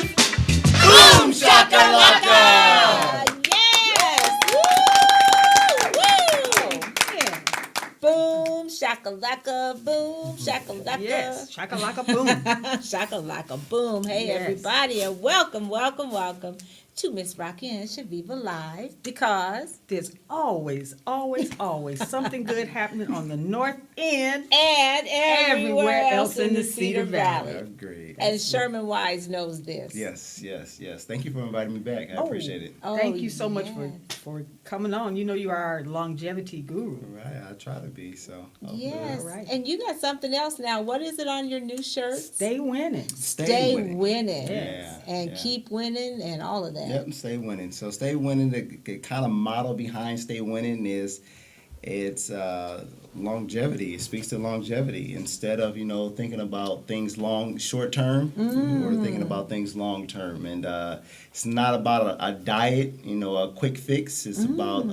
Boom shakalaka! Yes! Woo! Boom shakalaka, boom shakalaka. Yes, shakalaka boom. Shakalaka boom. Hey Yes. everybody, and welcome to Miss Rocki and Chaveevah Live, because There's always something good happening on the north end and everywhere else in the Cedar Valley. That's great. And Sherman Wise knows this. Yes. Thank you for inviting me back. I appreciate it. Oh, Thank you so much yes. for coming on. You know you are our longevity guru. Right, I try to be, so. Yes, All right. and you got something else now. What is it on your new shirt? Stay winning. Stay winning. Yeah. And yeah. keep winning and all of that. Yep, stay winning. So stay winning, the kind of motto behind stay winning is it's longevity. It speaks to longevity. Instead of, thinking about things short term, we're thinking about things long term. And it's not about a diet, a quick fix. It's about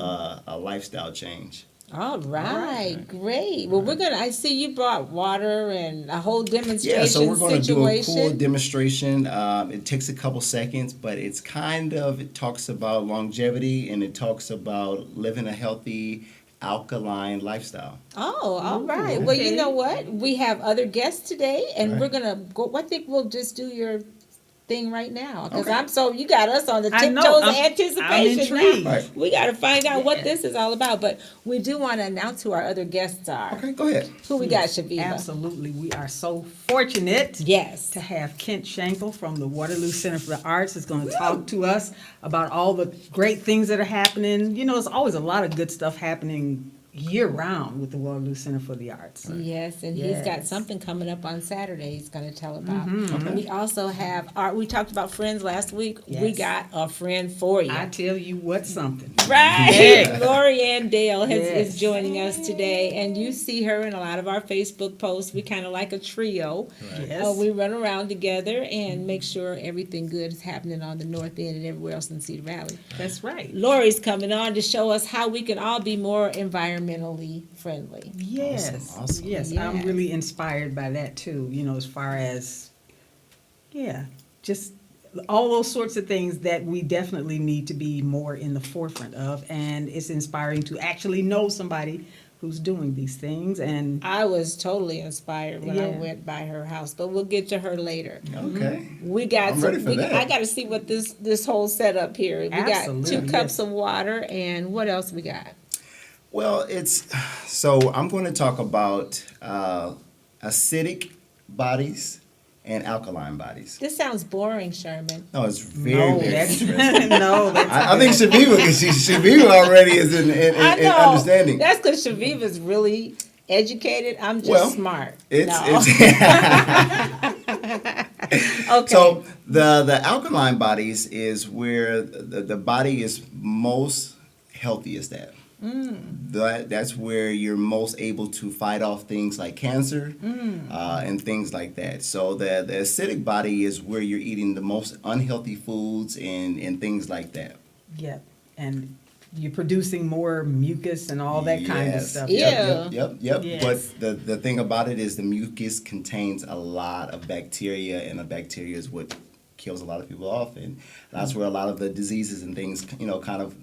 a lifestyle change. All right, great. Well, I see you brought water and a whole demonstration Yeah, so we're going to do a situation. cool demonstration. It takes a couple seconds, but it talks about longevity, and it talks about living a healthy, alkaline lifestyle. Oh, all right. Well, you know what? We have other guests today, and Right. we're going to go. I think we'll just do your thing right now, because Okay. you got us on the I know. tiptoes of I'm anticipation intrigued. now. Right. We got to find out what this is all about, but we do want to announce who our other guests are. Okay, go ahead. Who we got, Chaveevah? Absolutely. We are so fortunate Yes. to have Kent Shankle from the Waterloo Center for the Arts is going to talk to us about all the great things that are happening. There's always a lot of good stuff happening year-round with the Waterloo Center for the Arts. Yes, and he's got Yes. something coming up on Saturday he's going to tell about. We also have we talked about friends last week. We Yes. got a friend for you. I tell you what, something. Right. Yeah. Laurie Dale Yes. is joining us today, and you see her in a lot of our Facebook posts. We kind of like a trio. Yes. We run around together and make sure everything good is happening on the north end and everywhere else in Cedar Valley. That's right. Laurie's coming on to show us how we can all be more environmentally friendly. Yes. Awesome. Yes, Yes. I'm really inspired by that too, as far as, just all those sorts of things that we definitely need to be more in the forefront of. And it's inspiring to actually know somebody who's doing these things. And I was totally inspired when I Yeah. went by her house, but we'll get to her later. Okay. We got I'm ready for that. I got to see what this whole setup here. We got Absolutely, 2 cups yes. of water, and what else we got? Well, so I'm going to talk about acidic bodies and alkaline bodies. This sounds boring, Sherman. No, it's very, very that's interesting. no, that's I think Chaveevah, because Chaveevah already is in I know. understanding. That's because Chaveevah's really educated. I'm just Well, smart. It's Okay. So the alkaline bodies is where the body is most healthiest at. That's where you're most able to fight off things like cancer and things like that. So the acidic body is where you're eating the most unhealthy foods and things like that. yeah. And you're producing more mucus and all that kind of Yes. stuff. Yeah. Yep. Yes. But the thing about it is the mucus contains a lot of bacteria, and the bacteria is what kills a lot of people off, and that's where a lot of the diseases and things kind of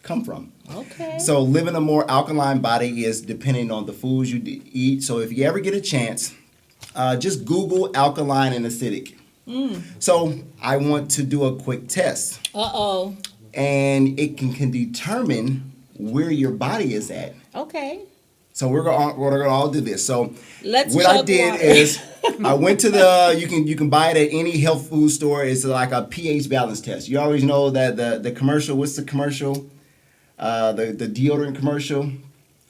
come from. Okay. So living a more alkaline body is depending on the foods you eat. So if you ever get a chance, just Google alkaline and acidic. So I want to do a quick test, Uh-oh. and it can determine where your body is at. Okay. So we're gonna all do this. So Let's what I chug did water. is I went to you can buy it at any health food store. It's like a pH balance test. You always know that the commercial. What's the commercial? The deodorant commercial.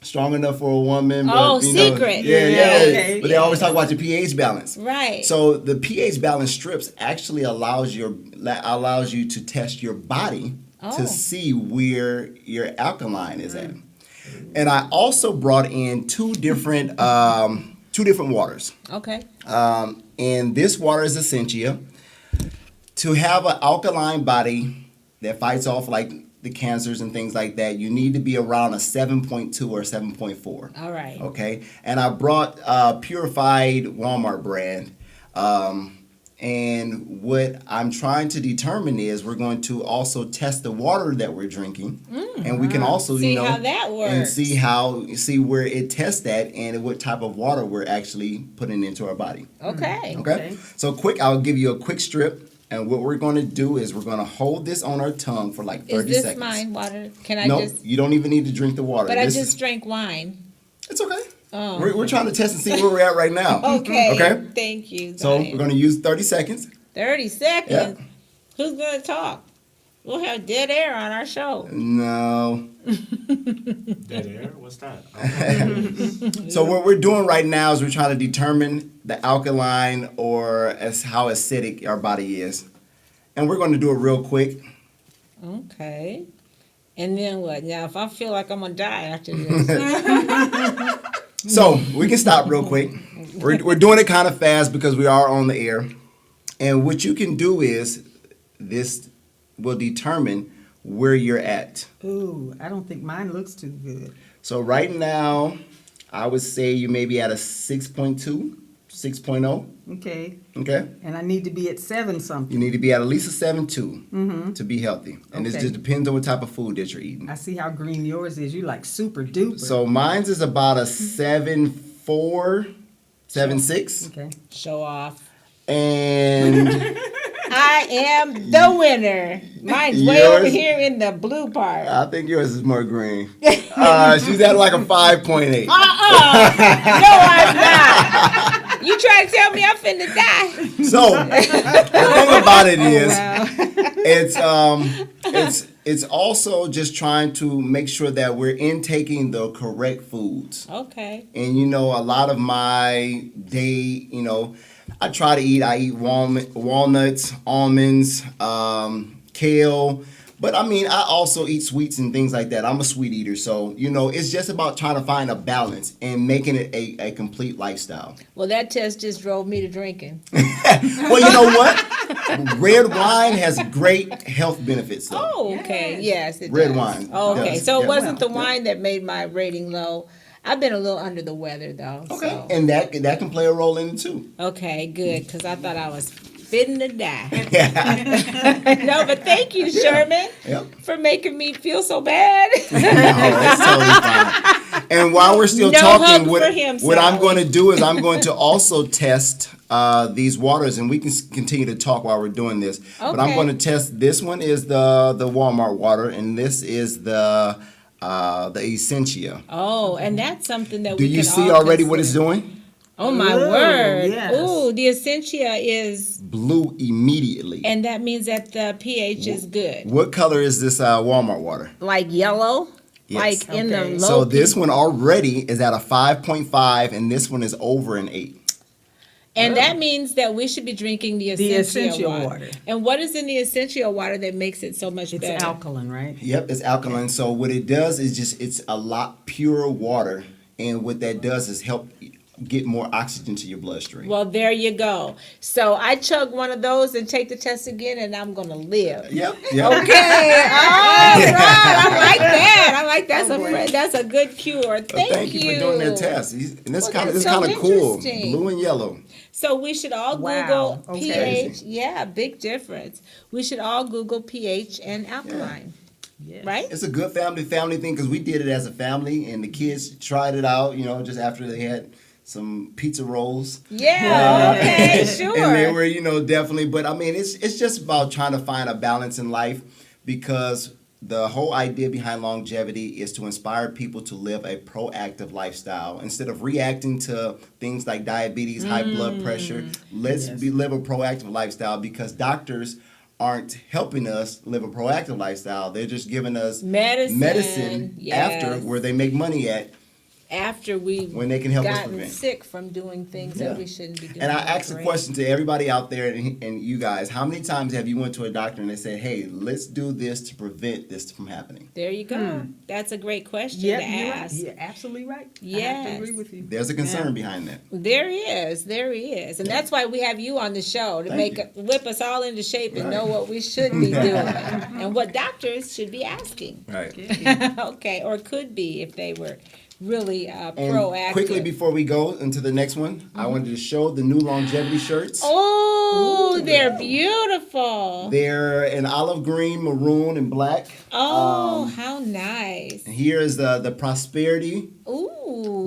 Strong enough for a woman. But, Oh, Secret. Yeah. Okay. But they always talk about the pH balance. Right. So the pH balance strips actually allows you to test your body Oh. to see where your alkaline is at. And I also brought in two different two different waters. Okay. And this water is Essentia. To have an alkaline body that fights off like the cancers and things like that, you need to be around a 7.2 or 7.4. All right. Okay. And I brought purified Walmart brand. And what I'm trying to determine is we're going to also test the water that we're drinking, and we can also See how that works. and see where it tests that and what type of water we're actually putting into our body. Okay. Okay. So I'll give you a quick strip, and what we're going to do is we're going to hold this on our tongue for like 30 Is this seconds. mine water? Can I No, just? you don't even need to drink the water. But I This just is- drank wine. It's okay. Oh. We're trying to test and see where we're at right now. Okay. Okay. Thank you. So Zion. we're going to use 30 seconds. 30 seconds. Who's gonna talk? We'll have dead air on our show. No. Dead air? What's that? So what we're doing right now is we're trying to determine the alkaline or how acidic our body is. And we're going to do it real quick. Okay. And then what? Now, if I feel like I'm gonna die after this, So we can stop real quick. We're doing it kind of fast because we are on the air. And what you can do is this will determine where you're at. Ooh, I don't think mine looks too good. So right now, I would say you may be at a 6.2, 6.0. Okay. Okay? And I need to be at 7 You something. need to be at least a 7.2 to be healthy. And this Okay. just depends on what type of food that you're eating. I see how green yours is. You like super duper. So mine's is about a 7.4, 7.6. Okay. show off. And I am the winner. Mine's way Yours- over here in the blue part. I think yours is more green. She's at like a 5.8. No, I'm not. You trying to tell me I'm finna die? So the thing about it is, Wow. it's also just trying to make sure that we're intaking the correct foods. Okay. And a lot of my day, I eat walnuts, almonds, kale. But I also eat sweets and things like that. I'm a sweet eater. So, it's just about trying to find a balance and making it a complete lifestyle. Well, that test just drove me to drinking. Well, you know what? Red wine has great health benefits, though. Oh, okay. Yes, it Red does. wine Oh, okay. does. So it Yeah. wasn't the Yeah. wine that made my rating low. I've been a little under the weather though. Okay. So. And that can play a role in it, too. Okay, good, because I thought I was fitting to die. No, but thank you, Sherman, Yep. for making me feel so bad. No, that's totally fine. And while we're still No talking, hug what for him, I'm Sally. going to do is I'm going to also test these waters, and we can continue to talk while we're doing this. But I'm Okay. going to test. This one is the Walmart water, and this is the Essentia. Oh, and that's something that Do we you can see all already what it's consider. doing? Oh my Ooh, word! yes. Ooh, the Essentia is, Blue immediately. and that means that the pH is good, What color is this Walmart water? like yellow, Yes. like in the Okay. low. So this one already is at a 5.5, and this one is over an 8. And that means that we should be drinking the essential, essential water. water. And what is in the essential water that makes it so much It's better? alkaline, right? Yep, it's alkaline. So what it does is it's a lot purer water, and what that does is help get more oxygen to your bloodstream. Well, there you go. So I chug one of those and take the test again, and I'm gonna live. Yep. Okay. All right. I like that. I like that's that's a good cure. Thank you for doing that test. And that's Well, kind of that's it's so kind of cool. interesting. Blue and yellow. So we should all Wow. Google Okay. pH. Yeah, big difference. We should all Google pH and alkaline. Yes. Right? It's a good family thing because we did it as a family, and the kids tried it out. Just after they had some pizza rolls. Yeah. Okay. Sure. And they were, definitely. But it's just about trying to find a balance in life, because the whole idea behind longevity is to inspire people to live a proactive lifestyle instead of reacting to things like diabetes, high blood pressure. Let's Yes. live a proactive lifestyle, because doctors aren't helping us live a proactive lifestyle. They're just giving us Medicine. medicine Yes. after, where they make money at. after we When they can help us gotten prevent. sick from doing things that Yeah. we shouldn't be doing. And I asked a Great. question to everybody out there and you guys. How many times have you went to a doctor and they said, hey, let's do this to prevent this from happening? There you go. That's a great question Yeah, to you're right. ask. You're absolutely right. I have Yes. to agree with you. There's a concern behind that. There is, and that's why we have you on the show to Thank whip us all into shape and know Right. what we should be doing and what doctors should be asking. Right. Okay, or could be if they were really And proactive. quickly before we go into the next one, I wanted to show the new longevity shirts. Oh, they're beautiful. They're in olive green, maroon, and black. Oh, how nice. And here is the prosperity. Ooh,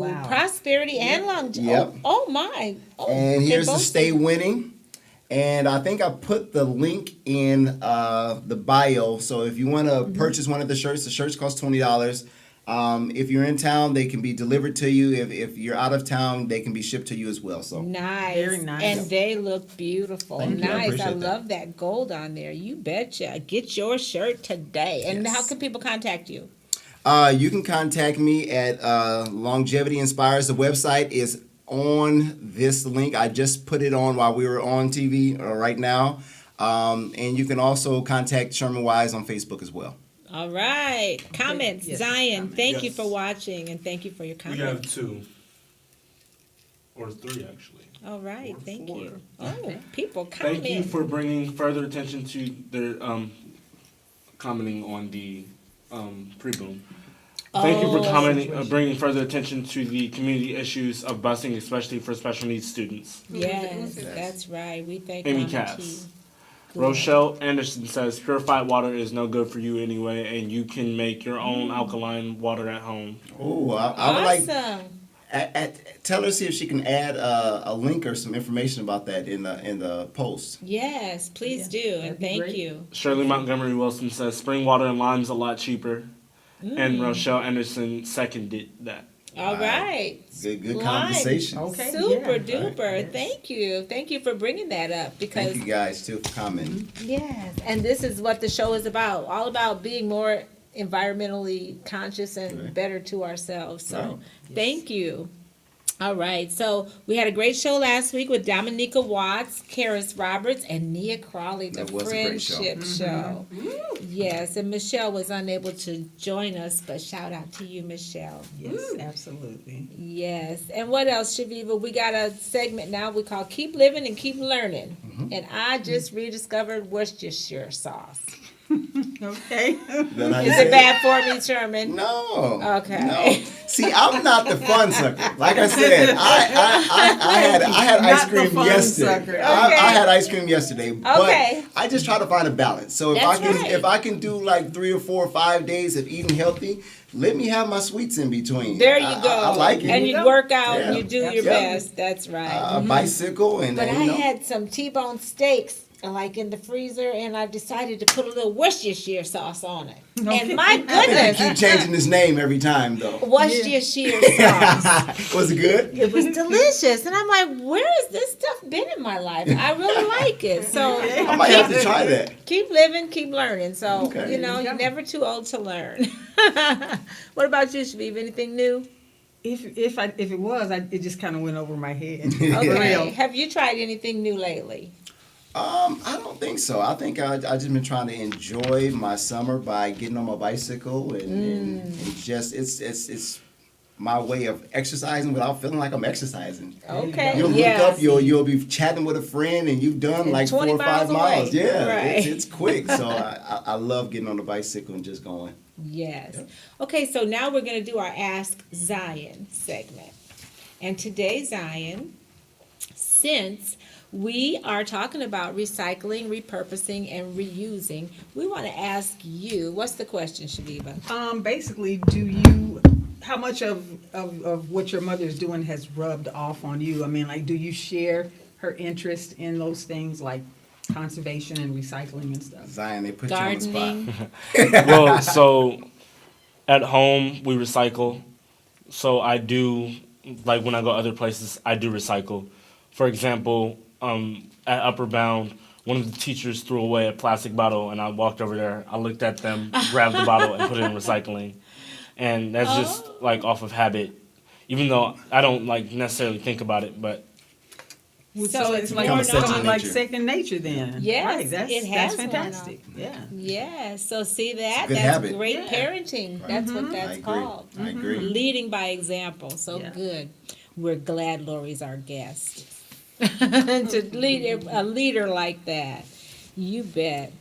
Wow. prosperity and longevity. Yep. Oh my. Oh, And they here's the both- stay winning. And I think I put the link in the bio. So if you want to purchase one of the shirts cost $20. If you're in town, they can be delivered to you. If you're out of town, they can be shipped to you as well. So Nice. Very nice. And they look beautiful. Thank you. I Nice. I appreciate that. love that gold on there. You betcha. Get your shirt today. And Yes. how can people contact you? you can contact me at Longevity Inspires. The website is on this link. I just put it on while we were on TV right now. And you can also contact Sherman Wise on Facebook as well. All right. Comments. Yes, Zion, comments. thank you Yes. for watching and thank you for your We have comments. 2. Or 3, actually. All right. Or Thank 4. you. Oh, people comment. Thank you for bringing further attention to their commenting on the pre-boom. Thank you for Oh. bringing further attention to the community issues of busing, especially for special needs students. Yes, that's right. We thank Amy Mama Cass. T. Rochelle Anderson says purified water is no good for you anyway, and you can make your own alkaline water at home. Oh, I would like Awesome. tell her see if she can add a link or some information about that in the post. Yes, please do. And that'd be thank great. you. Shirley Montgomery Wilson says spring water and lime's a lot cheaper, and Rochelle Anderson seconded that. All right. Good Lime. conversation. Okay. Super yeah. duper. Yes. Thank you. Thank you for bringing that up because Thank you guys too for commenting. yes, and this is what the show is about. All about being more environmentally conscious and Right. better to ourselves. So, Right. thank you. All right. So, we had a great show last week with Dominica Watts, Karis Roberts, and Nia Crawley, the That was a great show. friendship show. Yes, and Michelle was unable to join us, but shout out to you, Michelle. Yes, absolutely. Yes. And what else, Chaveevah? We got a segment now we call Keep Living and Keep Learning. And I just rediscovered Worcestershire sauce. Okay. Then I Is say- it bad for me, Sherman? No. Okay. No. See, I'm not the fun sucker. Like I said, I had ice Not the cream fun yesterday. sucker. I had ice cream yesterday, but Okay. I just try to find a balance. So That's right. if I can do like 3 or 4 or 5 days of eating healthy, let me have my sweets in between. There you go. I like it. And you work out and you Yeah. do your Absolutely. best. That's right. A bicycle and But you I know. had some T-bone steaks like in the freezer, and I decided to put a little Worcestershire sauce on it. And my You goodness, keep changing his name every time though. Worcestershire sauce. Was it good? It was delicious, and I'm like, where has this stuff been in my life? I really like it. So I might have to try that. keep living, keep learning. So Okay. you know, you're never too old to learn. What about you, Shaveevah? Anything new? If it was, it just kind of went over my head. Okay. Real. Have you tried anything new lately? I don't think so. I think I just been trying to enjoy my summer by getting on my bicycle and just it's my way of exercising without feeling like I'm exercising. Okay. You'll look up, you'll be chatting with a friend, and you've done And like 4 20 or 5 miles miles. away. Yeah, Right. it's quick. So I love getting on the bicycle and just going. Yes. Yep. Okay, so now we're going to do our Ask Zion segment. And today, Zion, since we are talking about recycling, repurposing, and reusing, we want to ask you, what's the question, Shaveevah? Basically, how much of what your mother's doing has rubbed off on you? I mean, like, do you share her interest in those things like conservation and recycling and stuff? Zion, they put you on the Gardening. spot. Well, so at home we recycle. So I do, like when I go other places, I do recycle. For example, at Upper Bound, one of the teachers threw away a plastic bottle, and I walked over there. I looked at them, grabbed the bottle, and put it in recycling. And that's just like off of habit. even though I don't like necessarily think about it, but So it's like more second something like nature. second nature then. Yes, Right, it has that's one. fantastic. Yeah. Yeah, so see that? good That's habit. great Yeah. parenting. Right. That's what I that's agree. called. I agree. Leading by example. So Yeah. good. We're glad Laurie's our guest. To lead a leader like that. You bet.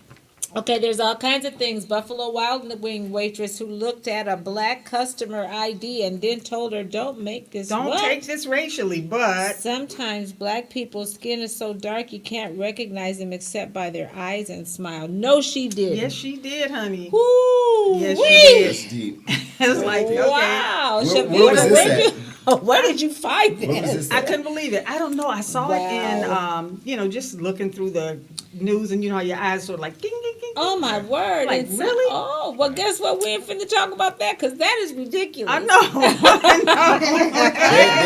Okay, there's all kinds of things. Buffalo Wild Wing waitress who looked at a black customer ID and then told her, "Don't make this Don't what?" take this racially, but Sometimes black people's skin is so dark you can't recognize them except by their eyes and smile. No, she didn't. yes, she did, honey. Woo! Yes, wee! she That's deep. It's like, okay. Wow. Where Chaveevah, was this where at? did you, where did you find Where was this? this I at? couldn't believe it. I don't know. I saw it in, Wow. just looking through the news, and you know how your eyes sort of like, ding, ding, ding. Oh my word! Like, It's- really? Oh well, guess what? We ain't finna talk about that because that is ridiculous. I know.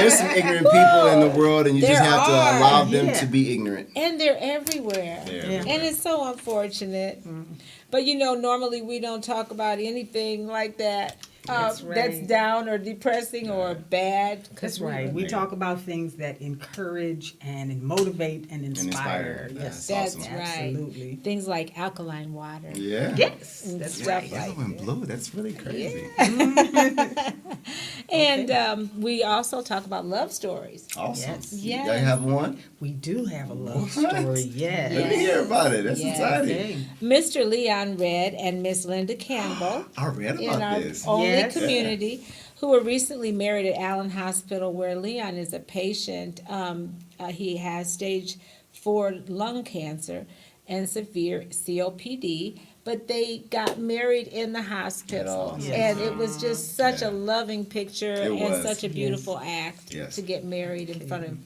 There's some ignorant people in the world, and you just There have to are. allow them Yeah. to be ignorant. And they're everywhere. They're Yeah. everywhere. And it's so unfortunate. But normally we don't talk about anything like that. That's That's right. down or depressing or bad. 'cause That's right. We talk about things that encourage and motivate and inspire. inspire. Yes, That's awesome. right. absolutely. Things like alkaline water. Yeah. Yes, And that's stuff right. Yellow and blue. That's really crazy. And we also talk about love stories. Awesome. Yes. Yes. Y'all have one? We do have a love What? story. Let Yes. me hear about it. That's Yes. exciting. Okay. Mr. Leon Red and Miss Linda Campbell I read in about our this. only Yes. community who were recently married at Allen Hospital where Leon is a patient. He has stage 4 lung cancer and severe COPD, but they got married in the hospital. That's awesome. And it was just such Yeah. a loving picture It and was. such a beautiful act Yes. to get married in front of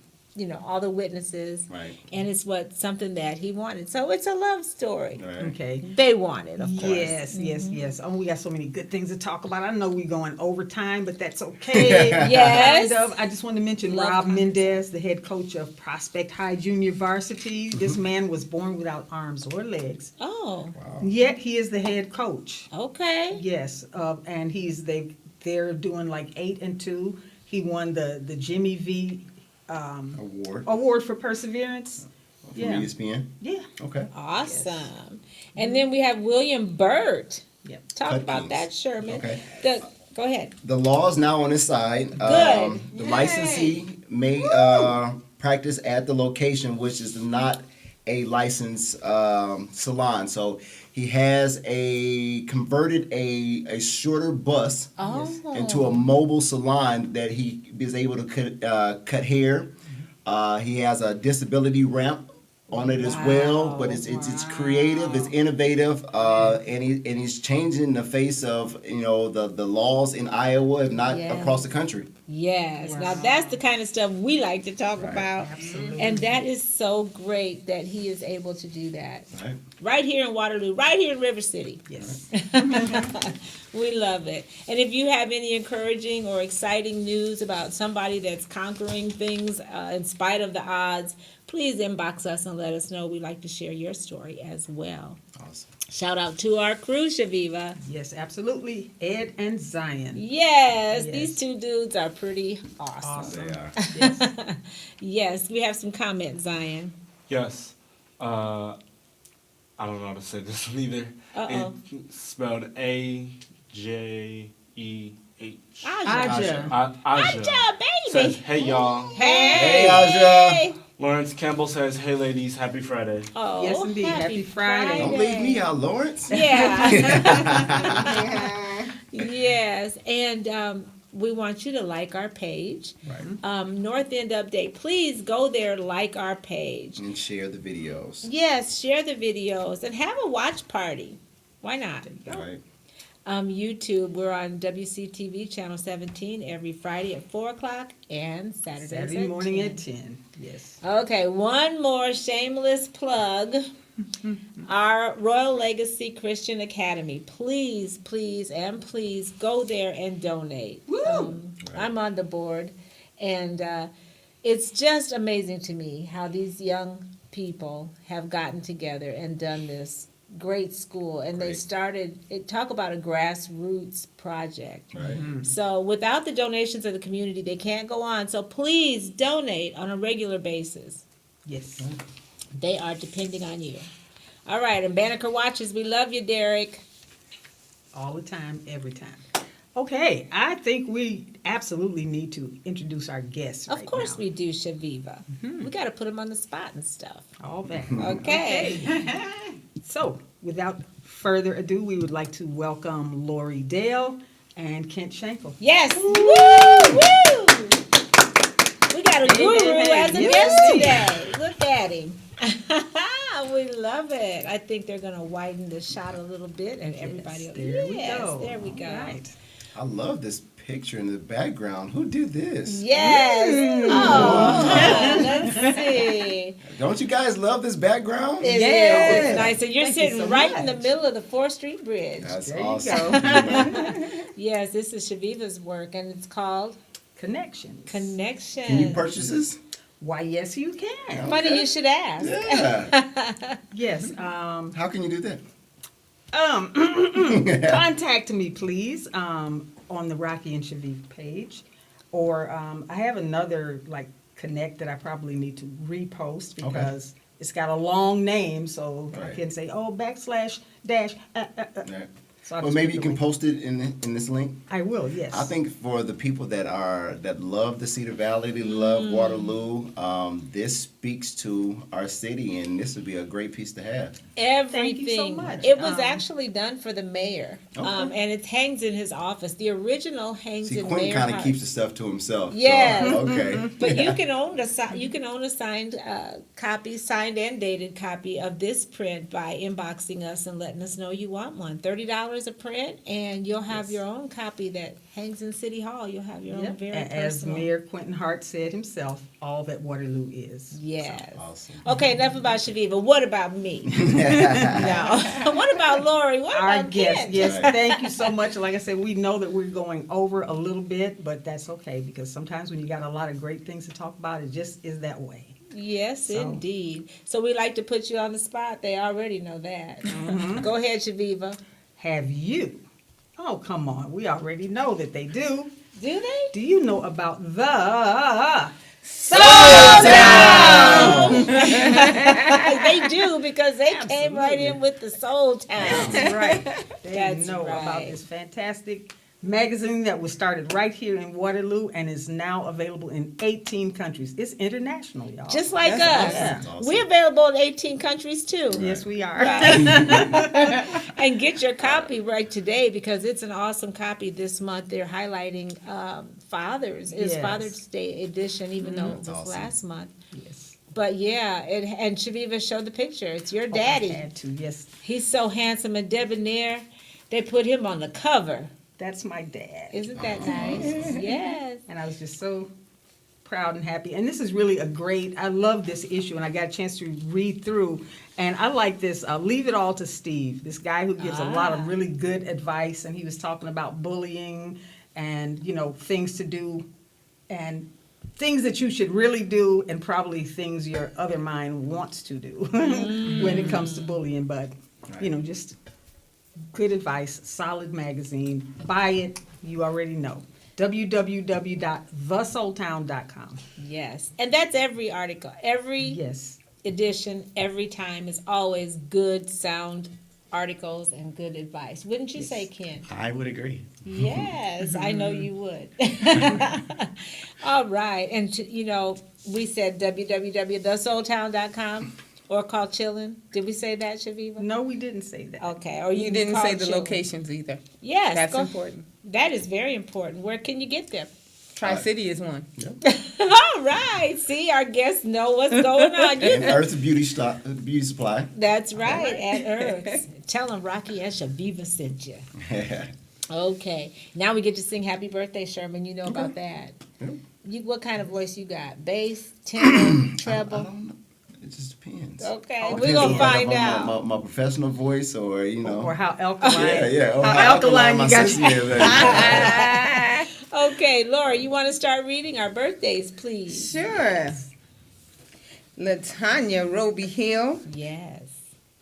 all the witnesses. Right. And it's something that he wanted. So it's a love story. Right. Okay. They wanted, of course. Yes, yes. Oh, we got so many good things to talk about. I know we're going overtime, but that's okay. Yes. Kind of. I just want to mention Love Rob conversation. Mendez, the head coach of Prospect High Junior Varsity. This man was born without arms or legs, Oh, Wow. yet he is the head coach. okay. Yes, and they're doing like 8-2. He won the Jimmy V Award for perseverance. from Yeah. ESPN. Yeah. Okay. Awesome. And then we have William Burt. Yep. Talk Cut about Kings. that, Sherman. Okay. Go ahead. The law is now on his side. Good. The licensee may practice at the location, which is not a licensed salon. So he has converted a shorter bus Oh. into a mobile salon that he is able to cut hair. He has a disability ramp on it as well, but it's creative, it's innovative, and he's changing the face of the laws in Iowa, if not Yeah. across the country. Yes. Wow. Now that's the kind of stuff we like to talk Right. about. Absolutely. And that is so great that he is able to do that. Right. Right here in Waterloo, right here in River City. Yes. We love it. And if you have any encouraging or exciting news about somebody that's conquering things in spite of the odds, please inbox us and let us know. We'd like to share your story as well. Awesome. Shout out to our crew, Chaveevah. Yes, absolutely. Ed and Zion. Yes, Yes. these two dudes are pretty awesome. Awesome. They are. Yes. Yes, we have some comments, Zion. yes. I don't know how to say this one either. Uh-oh. It's spelled AJEH. Aja. Aja. Aja Aja, says, baby. hey y'all. Hey. Aja. Lawrence Campbell says, hey ladies, happy Friday. Oh, Yes, indeed. Happy Friday. Don't leave me out, Lawrence. Yeah. Yes, and we want you to like our page. Right. North End Update. Please go there, like our page. And share the videos. Yes, share the videos and have a watch party. Why not? Right. YouTube, we're on WCTV channel 17 every Friday at 4 o'clock and Saturdays Saturday at morning 10. at 10. Yes. Okay, one more shameless plug. Our Royal Legacy Christian Academy. Please, please, and please go there and donate. I'm on the board, and it's just amazing to me how these young people have gotten together and done this great school, and they Great. started, talk about a grassroots project. Right. So without the donations of the community, they can't go on. So please donate on a regular basis. Yes. They are depending on you. All right, and Banneker Watches, we love you, Derek. All the time, every time. Okay, I think we absolutely need to introduce our guests right Of course now. we do, Chaveevah. We got to put them on the spot and stuff. All that. Okay. So, without further ado, we would like to welcome Laurie Dale and Kent Shankle. Yes. Woo! Woo! We got a guru as a Yay. guest today. Look at him. We love it. I think they're going to widen the shot a little bit, and everybody. Yes, there we go. There we go. All right. I love this picture in the background. Who did this? Yes. Oh, let's see. Don't you guys love this background? It Yes. is. It's nice. And you're Thank you sitting so right in the much. middle of the 4th Street Bridge. That's There you awesome. go. Yes, this is Chaveevah's work, and it's called Connections. Connection. Can you purchase this? Why, yes, you can. Funny you should ask. Yeah. Yes. How can you do that? Contact me, please, on the Rocki and Chaveevah page. Or I have another, like, connect that I probably need to repost because it's got a long name, so I Right. can say, oh, backslash dash. Right. So I'll Well, just maybe put you the can link. post it in this link. I will, yes. I think for the people that love the Cedar Valley, they love Waterloo, this speaks to our city, and this would be a great piece to have. Everything. Thank you so much. It was actually done for the mayor, Okay. and it hangs in his office. The original hangs See, in Quentin Mayor kind of Hart. keeps the stuff to himself. so, Yes. okay. But you can own a signed copy, signed and dated copy of this print by inboxing us and letting us know you want one. $30 a print, and you'll have Yes. your own copy that hangs in City Hall. You'll have your own Yep. very As personal. Mayor Quentin Hart said himself, all that Waterloo is. Yes. Awesome. Okay, enough about Chaveevah. What about me? No. What about Lori? What Our about guest, Kent? yes, Right. thank you so much. Like I said, we know that we're going over a little bit, but that's okay because sometimes when you got a lot of great things to talk about, it just is that way. Yes, So- indeed. So we like to put you on the spot. They already know that. Mm-hmm. Go ahead, Chaveevah. Have you? Oh, come on. We already know that they do. Do they? Do you know about the They do because they came right Absolutely. in with the Soul Town. That's right. They That's know about right. this fantastic magazine that was started right here in Waterloo and is now available in 18 countries. It's international, y'all. Just like us. That's awesome. We're available in 18 countries too. Yes, we are. And get your copy right today because it's an awesome copy this month. They're highlighting fathers. It's Yes. Father's Day edition, even though it was Awesome. last month. Yes. But yeah, and Chaveevah showed the picture. It's your Oh, daddy. I had to, yes. He's so handsome and debonair. They put him on the cover. That's my dad. Isn't that nice? Yes. And I was just so proud and happy. And this is really I love this issue, and I got a chance to read through. And I like this, Leave It All to Steve, this guy who gives a lot of really good advice. And he was talking about bullying and, things to do and things that you should really do and probably things your other mind wants to do when it comes to bullying. But, just good advice, solid magazine. Buy it. You already know. www.thesoultown.com. Yes. And that's every article. Every Yes. edition, every time is always good, sound articles and good advice. Wouldn't you say, Ken? I would agree. Yes, I know you would. All right. And, we said www.thesoultown.com or call Chillin'. Did we say that, Chaveevah? No, we didn't say that. Okay. Or You can didn't call say the Chillin'. locations either. Yes. That's go- important. That is very important. Where can you get them? Tri-City is one. All right. See, our guests know what's going on. And Earth's Beauty Supply. That's right, at Earth. Tell them Rocki and Chaveevah sent you. Okay. Now we get to sing Happy Birthday, Sherman. You know about that. Yep. What kind of voice you got? Bass, tenor, I treble? don't know. It just depends. Okay, Oh, we're Depends going on to find my- out. My professional voice or, Or how alkaline. Yeah. Or How alkaline my you got system is. Okay, Laura, you want to start reading our birthdays, please? Sure. Latanya Roby Hill, Yes.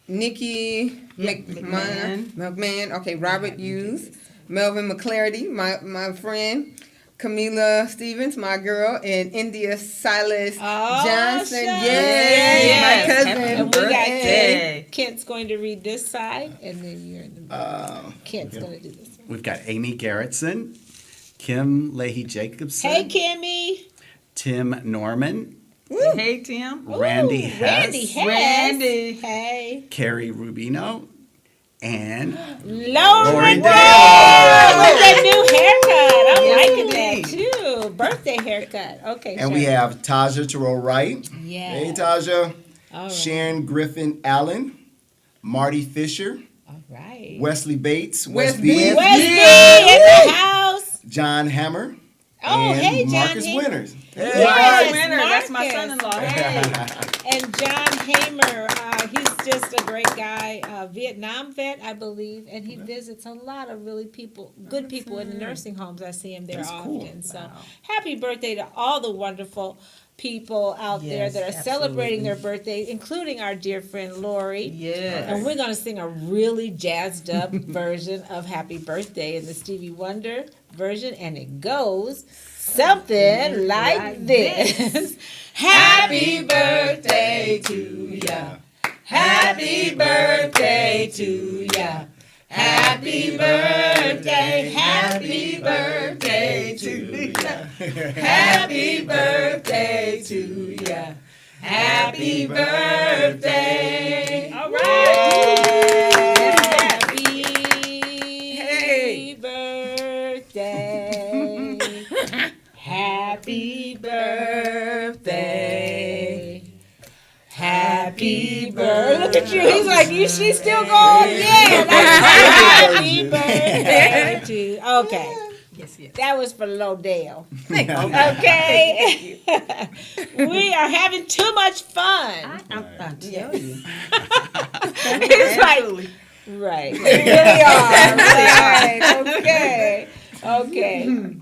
Nikki McMahon. Okay, Robert Hughes, Melvin McClarity, my friend. Camila Stevens, my girl, and India Silas Johnson. Yes. My cousin. And we got birthday. Kent. Kent's going to read this side, and then you're in the middle. Kent's going to do this one. We've got Amy Garrettson, Kim Leahy Jacobson, Hey, Kimmy. Tim Norman, Hey, Tim. Randy Ooh, Hess, Randy Hess. Randy. Hey. Carrie Rubino, and Laurie Dale. Dale with that new haircut. I'm Yes, liking that indeed. too. Birthday haircut. Okay. And we Sharon. have Taja to roll right. Yeah. Hey, Taja. All right. Sharon Griffin Allen, Marty Fisher, All right. Wesley Bates, Wes Wes B. B, Wesley in the house. John Hammer, Oh, and hey, John Marcus Hammer. Winters. Yes, Winner, that's my Marcus. son-in-law. Right. And John Hamer, he's just a great guy, Vietnam vet, I believe, and he visits a lot of really good people in the nursing homes. I see him there That's often. cool. So happy birthday to all the wonderful people out there Yes, that are absolutely. celebrating their birthdays, including our dear friend Laurie. Yes. And we're going to sing a really jazzed up version of Happy Birthday in the Stevie Wonder version, and it goes something like this. Happy birthday to ya. Happy birthday to ya. Happy birthday, happy birthday to ya. Happy birthday to ya. Happy birthday. All right. Happy birthday. Happy birthday. Happy birthday. Look at you. He's like, she's still going? Yeah. Happy birthday to. Okay. Yes, yes. That was for Laurie Dale. Okay. We are having too much fun. I tell you. It's like, right. We really are. Right. Okay. Okay.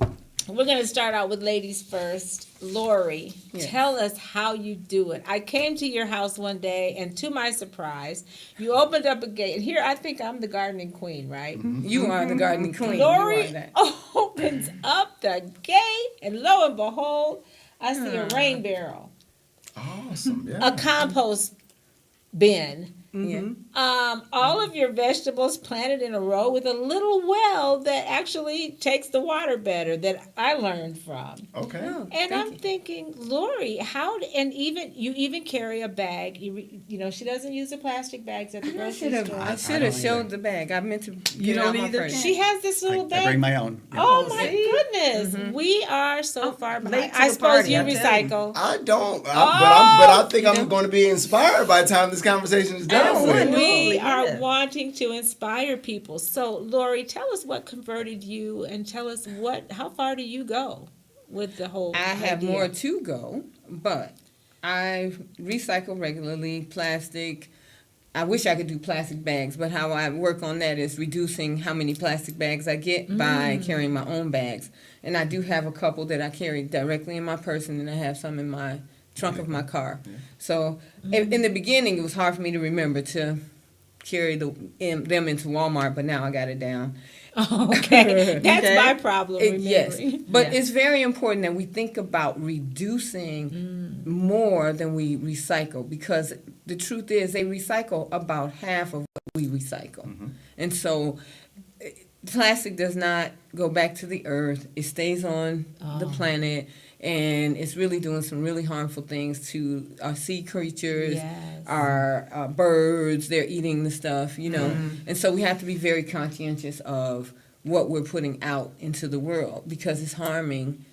We're going to start out with ladies first. Laurie, Yes. tell us how you do it. I came to your house one day, and to my surprise, you opened up a gate. And here, I think I'm the gardening queen, right? You are the gardening queen. You are Laurie that. opens up the gate, and lo and behold, I see a rain barrel, Awesome. a Yeah. compost bin, Yeah. all of your vegetables planted in a row with a little well that actually takes the water better that I learned from. Okay. Oh, And thank I'm you. thinking, Laurie, you even carry a bag. You know, she doesn't use the plastic bags at the I grocery should store. have don't showed the bag. I meant to You get don't out my either, purse. She has this little I bag. bring my own. Yeah. Oh my see? goodness, Mm-hmm. we are so far late behind. to I the suppose party, you I tell you. recycle. I don't, but I think I'm going to be inspired by the time this conversation is done. Oh, with. wonderful. We are yeah. wanting to inspire people. So, Laurie, tell us what converted you, and tell us how far do you go with the whole I have idea? more to go, but I recycle regularly plastic. I wish I could do plastic bags, but how I work on that is reducing how many plastic bags I get by carrying my own bags. And I do have a couple that I carry directly in my purse, and then I have some in my trunk of my car. So in the beginning, it was hard for me to remember to carry them into Walmart, but now I got it down. Okay, that's Okay. my problem. Yes, Remembering. but Yeah. it's very important that we think about reducing more than we recycle, because the truth is they recycle about half of what we recycle. And so plastic does not go back to the earth. It stays on the planet, and it's really doing some really harmful things to our sea creatures, Yes. our birds. They're eating the stuff, you know. And so we have to be very conscientious of what we're putting out into the world, because it's harming,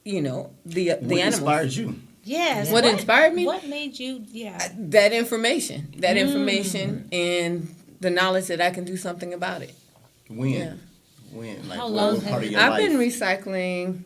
the What animals. inspired you? Yes. What inspired me? What made you? Yeah. That information, and the knowledge that I can do something about it. When? Yeah. When? Like, How what long was have part of you- your I've life? been recycling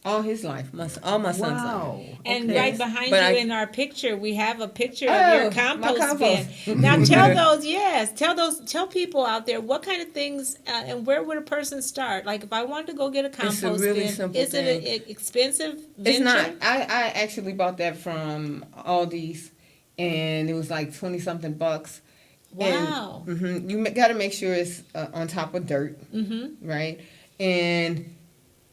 all his life, all my son's life. Wow. And Okay. right behind But you I- in our picture, we have a picture Oh, of your my compost compost. bin. Now tell people out there what kind of things and where would a person start? Like if I wanted to go get a compost really bin, simple is it thing. an expensive venture? It's not. I actually bought that from Aldi's, and it was like 20 something bucks. Wow. And, you got to make sure it's on top of dirt, right? And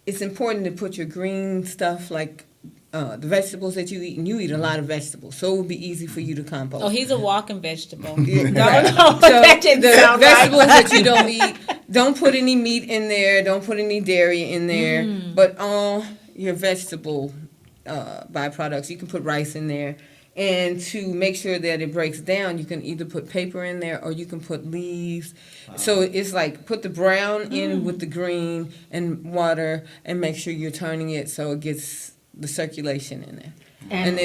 it's important to put your green stuff like the vegetables that you eat, and you eat a lot of vegetables, so it will be easy for you to compost. Oh, he's a walking vegetable. Yeah, No, right. no, So that didn't the sound vegetables right. that you don't eat, don't put any meat in there, don't put any dairy in there, but all your vegetable byproducts. You can put rice in there. And to make sure that it breaks down, you can either put paper in there or you can put leaves. So it's like put the brown in with the green and water, and make sure you're turning it so it gets the circulation in there. And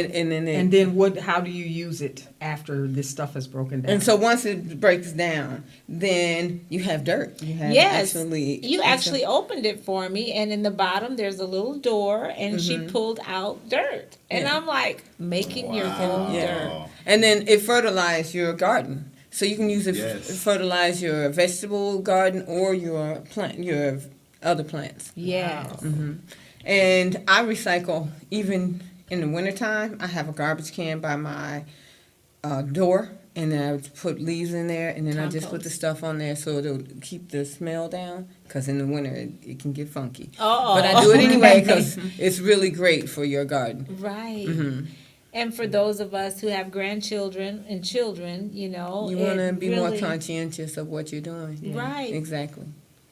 then what? How do you use it after this stuff is broken down? And so once it breaks down, then you have dirt. You have Yes, actually, you actually opened it for me, and in the bottom there's a little door, and she pulled out dirt, and Yeah. I'm like, making your own dirt. and then it fertilizes your garden. So you can use it Yes. fertilize your vegetable garden or your other plants. Yes. And I recycle even in the wintertime. I have a garbage can by my door, and then I put leaves in there, and then I just put the stuff on there so it'll keep the smell down, because in the winter it can get funky. Oh, But I do it anyway because it's really great for your garden. right. And for those of us who have grandchildren and children, you know, You want to it be more really- conscientious of what you're doing. Right. Exactly.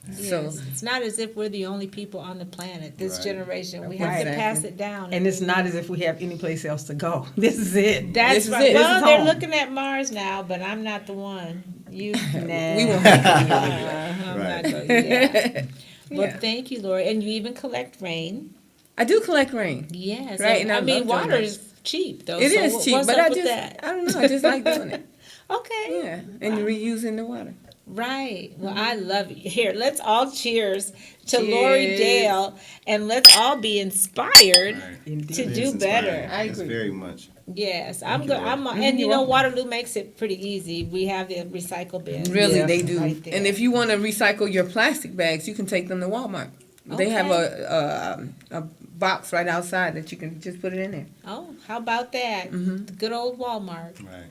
Yes. So It's not as if we're the only people on the planet. This Right. generation, we have to Exactly. pass it down. And it's not as if we have any place else to go. This is it. That's This is right. it. Well, This is they're home. looking at Mars now, but I'm not the one. You, Nah. we won't. I'm Right. not going. Yeah. Well, Yeah. thank you, Laurie. And you even collect rain. I do collect rain. Yes. Right, And and I I mean, love doing water that. is cheap, though. It so is cheap, what's but up I with just that? I don't know. I just like doing it. Okay. Yeah, and reusing the water. Right. Well, I love it. Here, let's all cheers to Laurie Cheers. Dale, and let's all be inspired Indeed. to It do is better. inspiring. I Yes, agree. very much. Yes, I'm you, good. Laurie. And you know, You're welcome. Waterloo makes it pretty easy. We have the recycle bin. Really, Yeah. they do. Right there. And if you want to recycle your plastic bags, you can take them to Walmart. They have a box right outside that you can just put it in there. Oh, how about that? The good old Walmart. Right.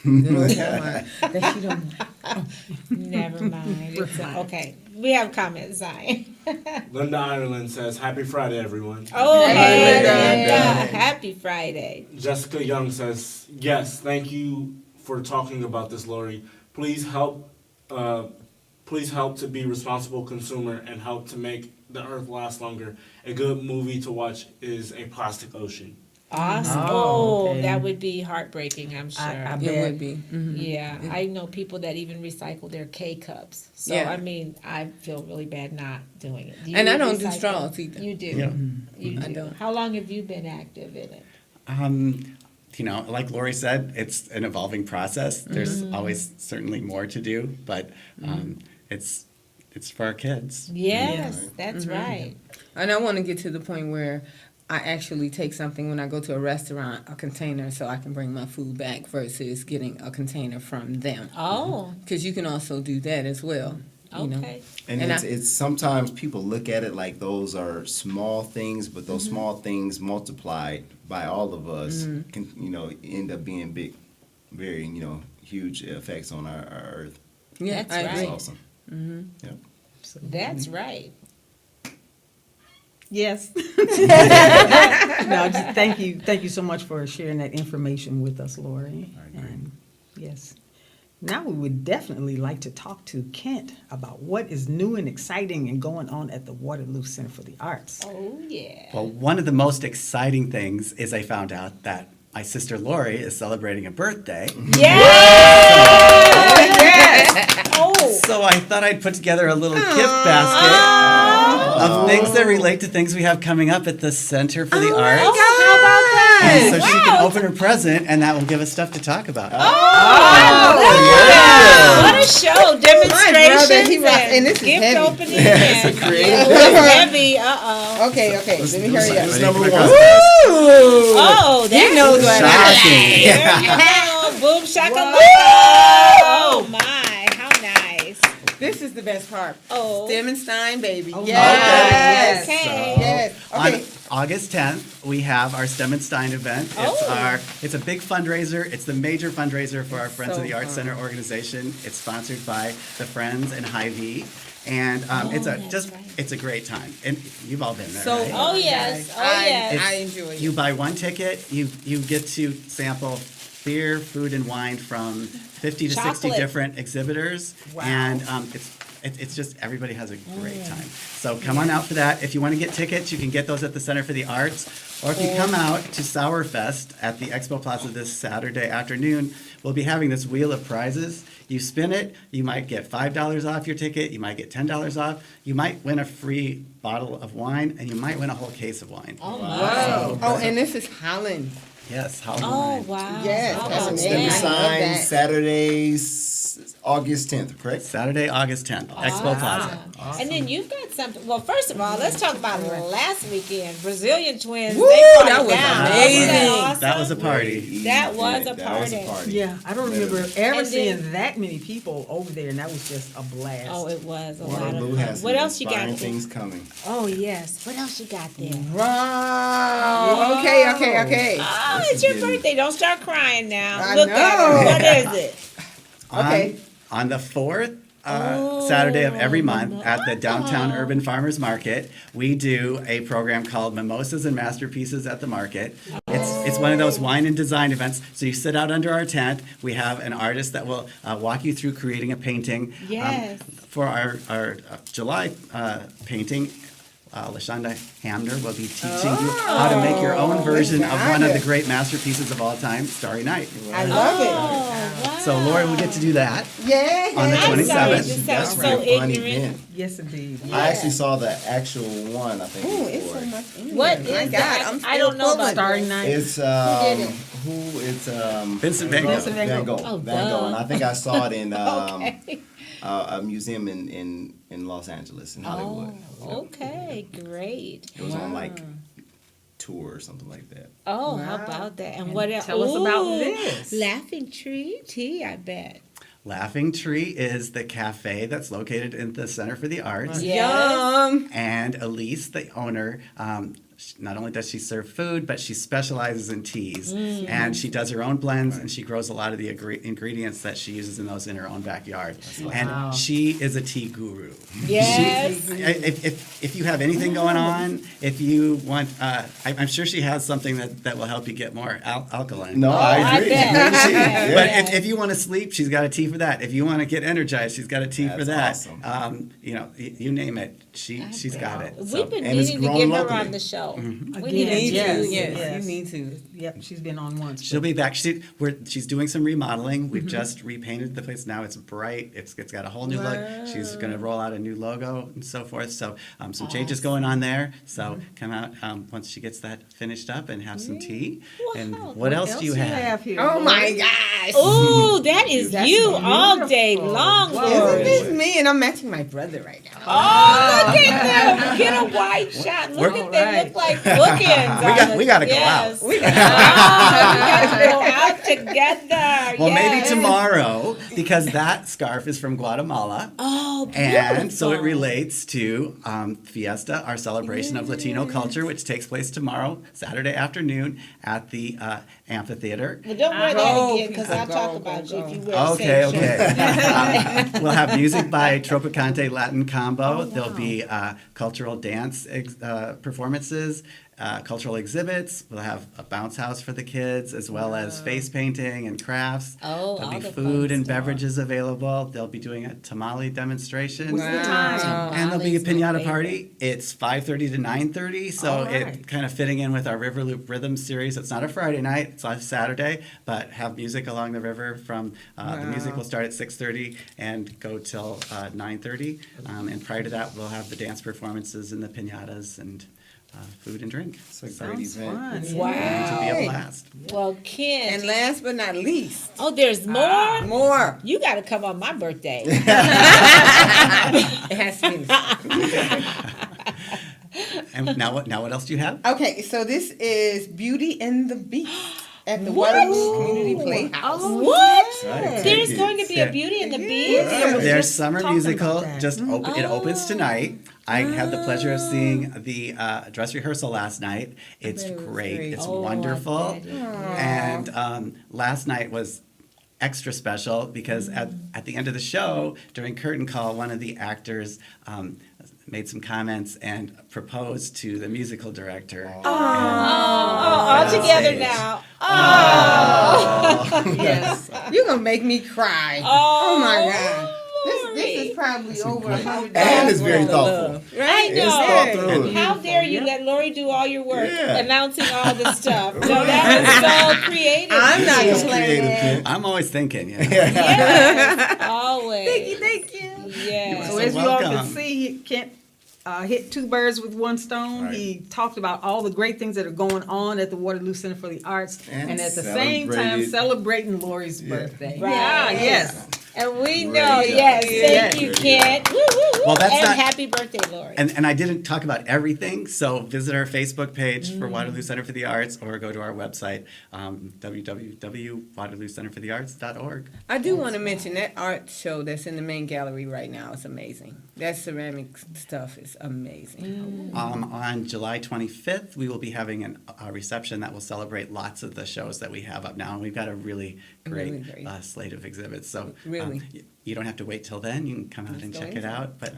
Good old Walmart. That you don't. Never mind. Okay, we have comments, Zion. Linda Ireland says, "Happy Friday, everyone." Oh, Happy hey, Friday. Linda. Happy Friday. Jessica Young says, "Yes, thank you for talking about this, Laurie. Please help to be a responsible consumer and help to make the earth last longer. A good movie to watch is A Plastic Ocean." Awesome. Oh, Oh, okay. that would be heartbreaking, I'm sure. I It bet. would be. Yeah, I know people that even recycle their K cups. So Yeah. I mean, I feel really bad not doing it. Do And you I don't do recycle? straws either. You do. Yeah. You I do. don't. How long have you been active in it? Like Laurie said, it's an evolving process. There's always certainly more to do, but it's for our kids. Yes, that's right. And I want to get to the point where I actually take something when I go to a restaurant, a container, so I can bring my food back versus getting a container from them. Oh, Because you can also do that as well. You know. okay. And, And it's sometimes people look at it like those are small things, but those small things multiplied by all of us can, end up being big, very, huge effects on our earth. Yeah, That's I It's right. agree. awesome. Yep. That's right. Yes. No, just thank you so much for sharing that information with us, Laurie. I agree. And yes. Now we would definitely like to talk to Kent about what is new and exciting and going on at the Waterloo Center for the Arts. Oh, yeah. Well, one of the most exciting things is I found out that my sister Laurie is celebrating a birthday. Yes! Oh, So I thought I'd put together a little gift basket of things that relate to things we have coming up at the Center for the Arts. how about that? And so she can open her present, and that will give us stuff to talk about. What a show! Demonstrations he rocked- and this is gift heavy. opening. It's a and- creative Yeah, it's heavy. Uh-oh. Okay, let me hurry up. What's number one? Oh, He knows what Shocking. There you go. Boom shakalaka. Oh my, how nice. This is the best part. Oh. Stem and Stein, baby. Oh, Yes. Okay. Yes. Okay. August 10th, we have our STEM and Stein event. It's a big fundraiser. It's the major fundraiser for our Friends of the Arts Center organization. It's sponsored by the Friends and Hy-Vee. And it's a great time. And you've all been there, right? Oh, yes. Oh, I yes. enjoy it. You buy one ticket, you get to sample beer, food, and wine from 50 to 60 Chocolate. different exhibitors. Wow. And it's just, everybody has a great time. So come on out for that. If you want to get tickets, you can get those at the Center for the Arts. Or if you come out to Sourfest at the Expo Plaza this Saturday afternoon, we'll be having this wheel of prizes. You spin it, you might get $5 off your ticket, you might get $10 off, you might win a free bottle of wine, and you might win a whole case of wine. Oh, my. Oh, and this is Holland. Yes, Holland Oh, wine. wow. Yes, Oh, that's STEM and I love Stein, that. Saturdays, August 10th, correct? Saturday, August 10th, Expo Plaza. And then you've got something. Well, first of all, let's talk about last weekend. Brazilian Twins. Woo, They brought that it was down. amazing. Wasn't that awesome? That was a party. That was a That was a party. party. Yeah, I don't remember ever And then- seeing that many people over there, and that was just a blast. Oh, it was a lot Waterloo of has fun. some What else you got inspiring there? things coming. Oh, yes. What else you got there? Wow. Okay. Oh, This it's is your getting- birthday. Don't start crying now. I Look know. at it. What is it? Okay. On the 4th Saturday of every month at the Downtown Urban Farmers Market, we do a program called Mimosas and Masterpieces at the Market. It's one of those wine and design events. So you sit out under our tent. We have an artist that will walk you through creating a painting. Yes. For our July painting, LaShonda Hamner will be teaching you how to make your own version of one of the great masterpieces of all time, Starry Night. I love it. Oh, wow. So Lori will get to do that Yeah. on the I'm sorry, 27th. this That's sounds a so really fun ignorant. event. Yes, indeed. I actually saw the actual one, I think, Ooh, it's before. so much in What here. My is God, that? I'm I still don't know about pulling. Starry Night. It's did it? Vincent Van Gogh. Vincent Van Gogh. Oh, Van Gogh, and I think I saw it in Okay. a museum in Los Angeles, in Hollywood. Oh, okay, great. It was on like tour or something like that. Oh, how about that? And what else? tell us about Ooh, this. Laughing Tree Tea, I bet. Laughing Tree is the cafe that's located in the Center for the Arts. Yum. And Elise, the owner, not only does she serve food, but she specializes in teas. And she does her own blends, and she grows a lot of the ingredients that she uses in those in her own backyard. And she is a tea guru. Yes. If you have anything going on, if you want, I'm sure she has something that will help you get more alkaline. No, I I agree. bet. But Yeah. if you want to sleep, she's got a tea for that. If you want to get energized, she's got a tea for That's that. awesome. You name it, she's got it. So- We've been and it's needing to grown get her locally. on the show. We Again, need to yes, do yes. Yes, you need to. Yep, she's been on once. She'll be back. She's doing some remodeling. We've just repainted the place. Now it's bright. It's got a whole new look. She's going to roll out a new logo and so forth. So some changes going on there. So come out once she gets that finished up and have some tea. And Wow. what else do you have? here? Oh Lori? my gosh. Ooh, that is That's you all day beautiful. long, Wow. Isn't Lori. this me? And I'm matching my brother right now. Oh, look at them. Get a white shot. Look at them. Look like bookends. We gotta go out. Yes. We got to go out together. Well, maybe Yes. tomorrow, because that scarf is from Guatemala. Oh, beautiful. And so it relates to Fiesta, our celebration of Latino culture, which takes place tomorrow, Saturday afternoon, at the amphitheater. But don't wear that Go, again, because I'll go, talk go, about you go. if you wear the Okay, same shirt. okay. We'll have music by Tropicante Latin Combo. There'll be cultural dance performances, cultural exhibits. We'll have a bounce house for the kids, as well as face painting and crafts. Oh, There'll all be the food fun and stuff. beverages available. They'll be doing a tamale demonstration. What's the time? And there'll be a Tamales, my pinata favorite. party. It's 5:30 to 9:30, so All it right. kind of fitting in with our River Loop Rhythm series. It's not a Friday night; it's on Saturday, but have music along the river. From the music will start at 6:30 and go till 9:30. And prior to that, we'll have the dance performances and the pinatas and food and drink. It's a So great it's event. Fun. going to be Wow. a blast. Well, Ken. And last but not least, Oh, there's more? more. You got to come on my birthday. It has to be. And now what else do you have? Okay, so this is Beauty and the Beast at the What? Waterloo Community Playhouse. What? Right. There's going to be a Yeah. Beauty and the Yeah. Beast? Yeah. Their just summer talking musical about that. just it opens tonight. I had the pleasure of seeing the dress rehearsal last night. It's bet it was great. great. It's Oh, I wonderful. bet it And last night was extra special because at the end of the show, during curtain call, one of the actors made some comments and proposed to the musical director. all together now. Yes. You're going to make me cry. Oh, my God. This is probably over 100 And it's worth very of thoughtful. love. I Right? It's thought through. know. How dare you let Laurie do all your work, Yeah. announcing all the stuff? No, that was so creative. I'm not It's complaining. creative, Kent. I'm always thinking, Yes, always. Thank you. Yes. So So as you all can welcome. see, he Kent hit two birds with one stone. Right. He talked about all the great things that are going on at the Waterloo Center for the Arts, and at the same time celebrated- celebrating Lori's birthday. Right. Yeah, yes. And we Great know, job. yes, thank Yes. you, Kent. Woo, woo, woo. Well, that's and not- happy birthday, Laurie. And I didn't talk about everything, so visit our Facebook page for Waterloo Center for the Arts or go to our website, www.waterloocenterforthearts.org. I do want to mention that art show that's in the main gallery right now is amazing. That ceramic stuff is amazing. On July 25th, we will be having a reception that will celebrate lots of the shows that we have up now. And we've got a really great, Really great. slate of exhibits. So Really. you don't have to wait till then. You can come out Let's and go check it anytime. out. But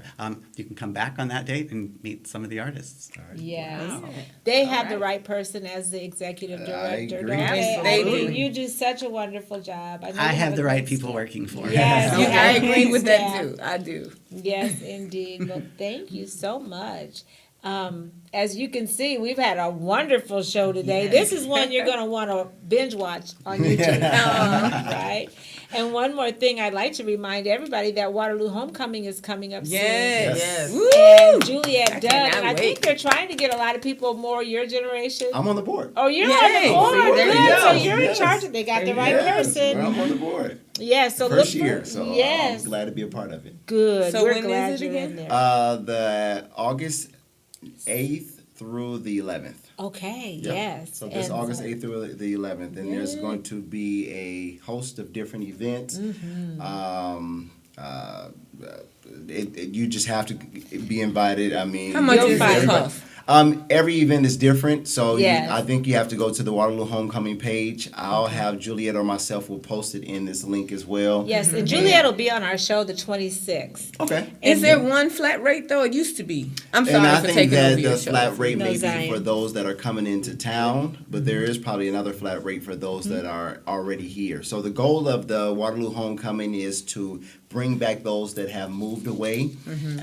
you can come back on that date and meet some of the artists. Yes. They have the right person as the executive I director, agree. don't they? Absolutely. You do such a wonderful job. know I you have a the right great people staff. working for Yes, it. you I have a agree great with that staff. too. I do. Yes, indeed. Well, thank you so much. As you can see, we've had a wonderful show today. This is one you're going to want to binge watch on YouTube, right? And one more thing, I'd like to remind everybody that Waterloo Homecoming is coming up Yes. Yes. Woo! soon. And Juliet I Dunn, cannot and I think wait. they're trying to get a lot of people more your generation. I'm on the board. Oh, you're Yay. on the board. See, there you Good. go. So you're in Yes. charge. They got the right Yes, person. I'm on the board. Yes. So First look year, for, so yes. I'm glad to be a part of it. Good. So We're when is glad it you're again? in there. The August 8th through the 11th. Okay. Yep. Yes. So this And- August 8th through the 11th, and there's going to be a host of different events. You just have to be invited. I mean, How much You'll is find it it. cost? Every event is different, so Yes. I think you have to go to the Waterloo Homecoming page. I'll have Juliet or myself will post it in this link as well. Yes, and Juliet will be on our show the 26th. Okay. Is there one flat rate though? It used to be. I'm sorry And I for think taking that over your the show. flat rate No, may be Zion. for those that are coming into town, but there is probably another flat rate for those that are already here. So the goal of the Waterloo Homecoming is to bring back those that have moved away,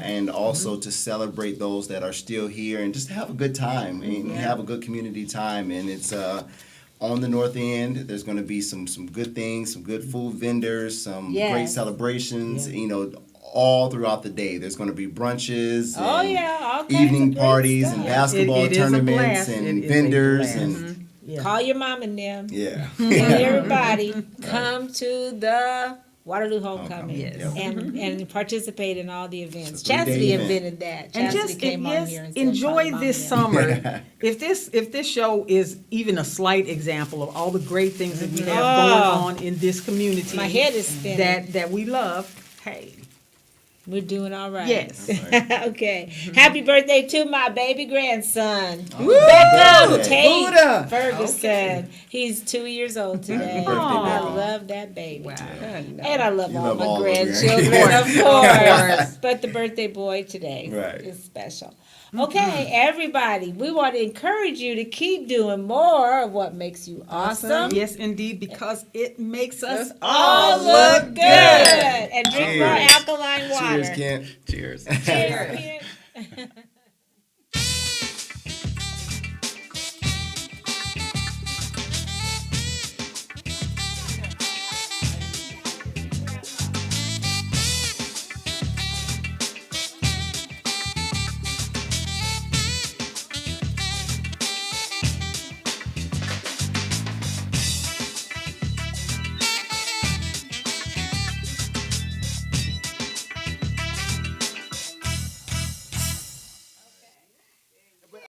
and also to celebrate those that are still here, and just have a good time and have a good community time. And it's on the north end. There's going to be some good things, some good food vendors, some great Yes. celebrations. You know, all throughout the day. There's going to be brunches. Oh, and yeah, all kinds evening of great parties stuff. and basketball It is a tournaments blast. and It is a vendors blast. and Yeah. Call your mom and them. yeah. And everybody come to the Waterloo Homecoming Yes. and participate in all the events. It's a 3-day Chastity event. invented that. And Chastity just came on yes, here and said, enjoy "Call your mom this and them." summer. If this show is even a slight example of all the great things that we have Oh. going on in this community, My head is spinning. that we love. Hey, We're doing all right. Yes. Okay. Happy birthday to my baby grandson, Woo! Beckham Tate Buddha. Ferguson. He's 2 years old today. Happy birthday, I Beckham. love that baby. wow. And I love You all love my all of your grandchildren, of course. But the birthday boy today Right. is special. Okay, everybody, we want to encourage you to keep doing more of what makes you awesome. Yes, indeed, because it makes us All look good. And drink more Cheers. alkaline water. Cheers, Kent. Cheers. Cheers, Kent.